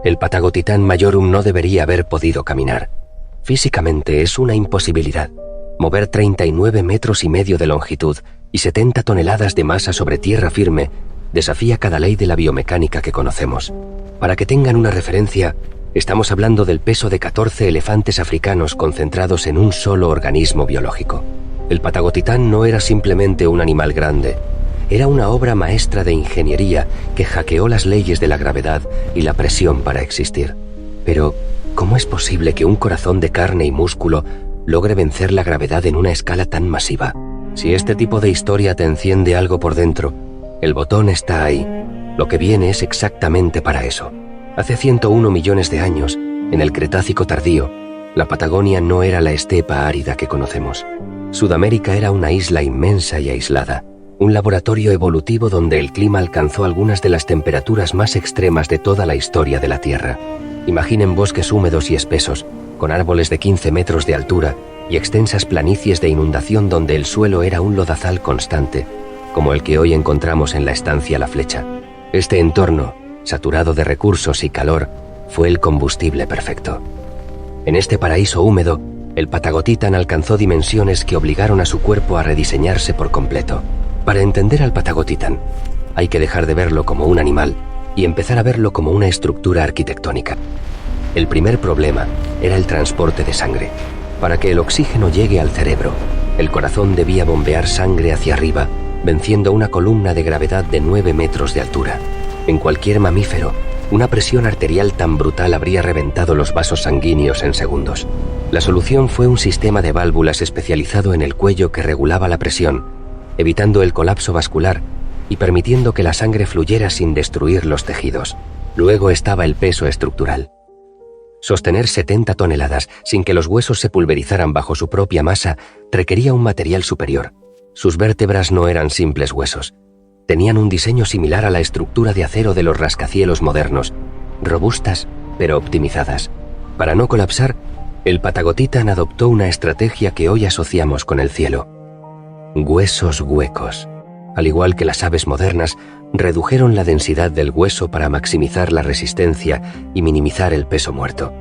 El Patagotitán Majorum no debería haber podido caminar. Físicamente es una imposibilidad. Mover 39,5 metros de longitud y 70 toneladas de masa sobre tierra firme desafía cada ley de la biomecánica que conocemos. Para que tengan una referencia, estamos hablando del peso de 14 elefantes africanos concentrados en un solo organismo biológico. El Patagotitán no era simplemente un animal grande, era una obra maestra de ingeniería que hackeó las leyes de la gravedad y la presión para existir. Pero, ¿cómo es posible que un corazón de carne y músculo logre vencer la gravedad en una escala tan masiva? Si este tipo de historia te enciende algo por dentro, el botón está ahí. Lo que viene es exactamente para eso. Hace 101 millones de años, en el Cretácico tardío, la Patagonia no era la estepa árida que conocemos. Sudamérica era una isla inmensa y aislada, un laboratorio evolutivo donde el clima alcanzó algunas de las temperaturas más extremas de toda la historia de la Tierra. Imaginen bosques húmedos y espesos, con árboles de 15 metros de altura y extensas planicies de inundación donde el suelo era un lodazal constante, como el que hoy encontramos en la estancia La Flecha. Este entorno, saturado de recursos y calor, fue el combustible perfecto. En este paraíso húmedo, el Patagotitán alcanzó dimensiones que obligaron a su cuerpo a rediseñarse por completo. Para entender al Patagotitán, hay que dejar de verlo como un animal y empezar a verlo como una estructura arquitectónica. El primer problema era el transporte de sangre. Para que el oxígeno llegue al cerebro, el corazón debía bombear sangre hacia arriba, venciendo una columna de gravedad de 9 metros de altura. En cualquier mamífero, una presión arterial tan brutal habría reventado los vasos sanguíneos en segundos. La solución fue un sistema de válvulas especializado en el cuello que regulaba la presión, evitando el colapso vascular y permitiendo que la sangre fluyera sin destruir los tejidos. Luego estaba el peso estructural. Sostener 70 toneladas sin que los huesos se pulverizaran bajo su propia masa requería un material superior. Sus vértebras no eran simples huesos. Tenían un diseño similar a la estructura de acero de los rascacielos modernos, robustas pero optimizadas. Para no colapsar, el Patagotitán adoptó una estrategia que hoy asociamos con el cielo. Huesos huecos. Al igual que las aves modernas, redujeron la densidad del hueso para maximizar la resistencia y minimizar el peso muerto.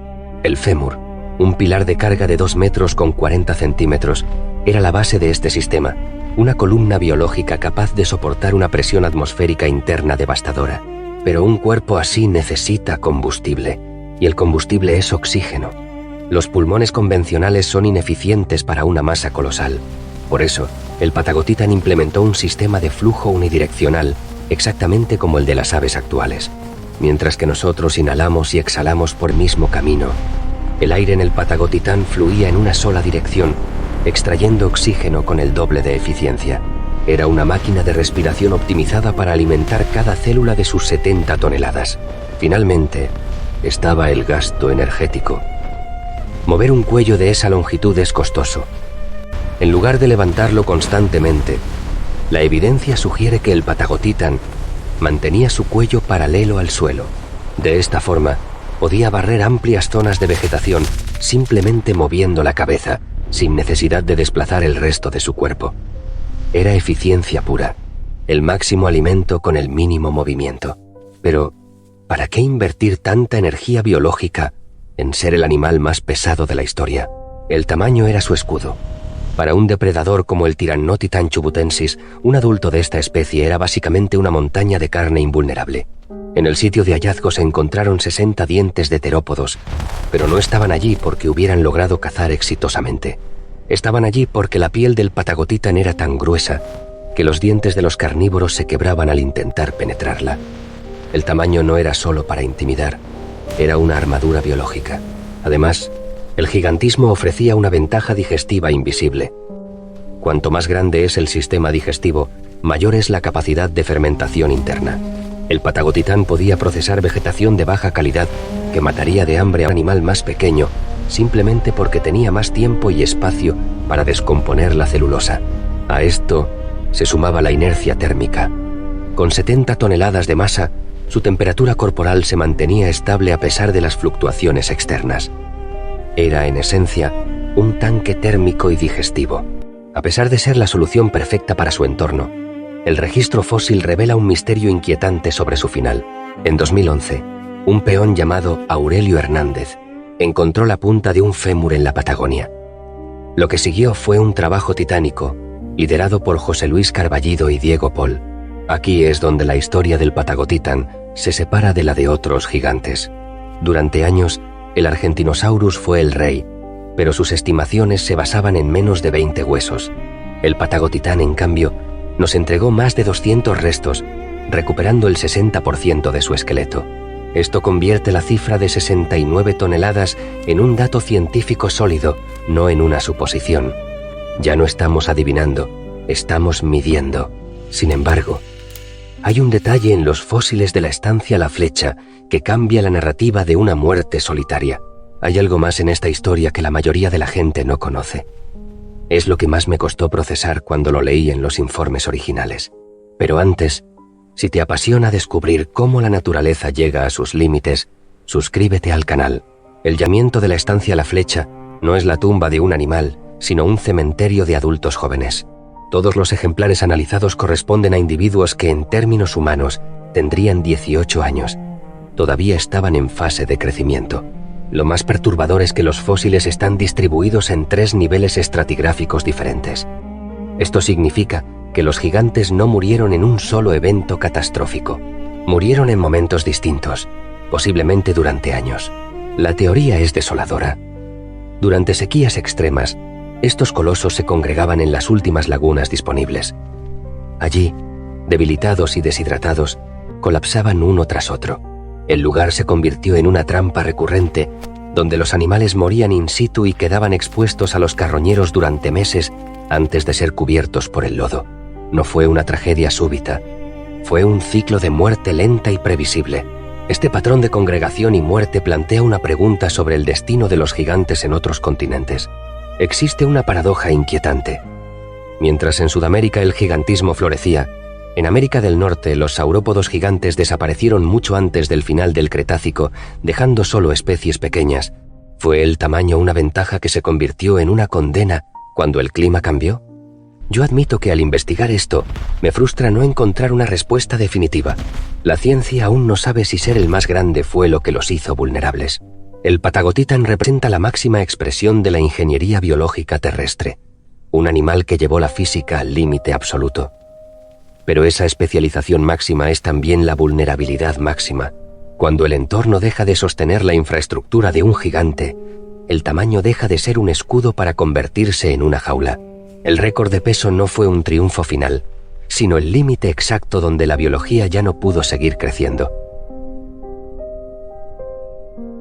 El fémur, un pilar de carga de 2 metros con 40 centímetros, era la base de este sistema, una columna biológica capaz de soportar una presión atmosférica interna devastadora. Pero un cuerpo así necesita combustible, y el combustible es oxígeno. Los pulmones convencionales son ineficientes para una masa colosal. Por eso, el Patagotitán implementó un sistema de flujo unidireccional, exactamente como el de las aves actuales. Mientras que nosotros inhalamos y exhalamos por el mismo camino, el aire en el Patagotitán fluía en una sola dirección, extrayendo oxígeno con el doble de eficiencia. Era una máquina de respiración optimizada para alimentar cada célula de sus 70 toneladas. Finalmente, estaba el gasto energético. Mover un cuello de esa longitud es costoso. En lugar de levantarlo constantemente, la evidencia sugiere que el Patagotitán mantenía su cuello paralelo al suelo. De esta forma, podía barrer amplias zonas de vegetación simplemente moviendo la cabeza, sin necesidad de desplazar el resto de su cuerpo. Era eficiencia pura, el máximo alimento con el mínimo movimiento. Pero, ¿para qué invertir tanta energía biológica en ser el animal más pesado de la historia? El tamaño era su escudo. Para un depredador como el Tyrannotitan chubutensis, un adulto de esta especie era básicamente una montaña de carne invulnerable. En el sitio de hallazgo se encontraron 60 dientes de terópodos, pero no estaban allí porque hubieran logrado cazar exitosamente. Estaban allí porque la piel del Patagotitán era tan gruesa que los dientes de los carnívoros se quebraban al intentar penetrarla. El tamaño no era solo para intimidar, era una armadura biológica. Además, el gigantismo ofrecía una ventaja digestiva invisible. Cuanto más grande es el sistema digestivo, mayor es la capacidad de fermentación interna. El Patagotitán podía procesar vegetación de baja calidad que mataría de hambre a un animal más pequeño simplemente porque tenía más tiempo y espacio para descomponer la celulosa. A esto se sumaba la inercia térmica. Con 70 toneladas de masa, su temperatura corporal se mantenía estable a pesar de las fluctuaciones externas. Era, en esencia, un tanque térmico y digestivo. A pesar de ser la solución perfecta para su entorno, el registro fósil revela un misterio inquietante sobre su final. En 2011, Un peón llamado Aurelio Hernández encontró la punta de un fémur en la Patagonia. Lo que siguió fue un trabajo titánico, liderado por José Luis Carballido y Diego Pol. Aquí es donde la historia del Patagotitán se separa de la de otros gigantes. Durante años, el Argentinosaurus fue el rey, pero sus estimaciones se basaban en menos de 20 huesos. El Patagotitán, en cambio, nos entregó más de 200 restos, recuperando el 60% de su esqueleto. Esto convierte la cifra de 69 toneladas en un dato científico sólido, no en una suposición. Ya no estamos adivinando, estamos midiendo. Sin embargo, hay un detalle en los fósiles de la estancia La Flecha que cambia la narrativa de una muerte solitaria. Hay algo más en esta historia que la mayoría de la gente no conoce. Es lo que más me costó procesar cuando lo leí en los informes originales. Pero antes, si te apasiona descubrir cómo la naturaleza llega a sus límites, suscríbete al canal. El yacimiento de la estancia La Flecha no es la tumba de un animal, sino un cementerio de adultos jóvenes. Todos los ejemplares analizados corresponden a individuos que, en términos humanos, tendrían 18 años. Todavía estaban en fase de crecimiento. Lo más perturbador es que los fósiles están distribuidos en 3 niveles estratigráficos diferentes. Esto significa que los gigantes no murieron en un solo evento catastrófico. Murieron en momentos distintos, posiblemente durante años. La teoría es desoladora. Durante sequías extremas, estos colosos se congregaban en las últimas lagunas disponibles. Allí, debilitados y deshidratados, colapsaban uno tras otro. El lugar se convirtió en una trampa recurrente, donde los animales morían in situ y quedaban expuestos a los carroñeros durante meses antes de ser cubiertos por el lodo. No fue una tragedia súbita, fue un ciclo de muerte lenta y previsible. Este patrón de congregación y muerte plantea una pregunta sobre el destino de los gigantes en otros continentes. Existe una paradoja inquietante. Mientras en Sudamérica el gigantismo florecía, en América del Norte los saurópodos gigantes desaparecieron mucho antes del final del Cretácico, dejando solo especies pequeñas. ¿Fue el tamaño una ventaja que se convirtió en una condena cuando el clima cambió? Yo admito que al investigar esto, me frustra no encontrar una respuesta definitiva. La ciencia aún no sabe si ser el más grande fue lo que los hizo vulnerables. El Patagotitán representa la máxima expresión de la ingeniería biológica terrestre, un animal que llevó la física al límite absoluto. Pero esa especialización máxima es también la vulnerabilidad máxima. Cuando el entorno deja de sostener la infraestructura de un gigante, el tamaño deja de ser un escudo para convertirse en una jaula. El récord de peso no fue un triunfo final, sino el límite exacto donde la biología ya no pudo seguir creciendo.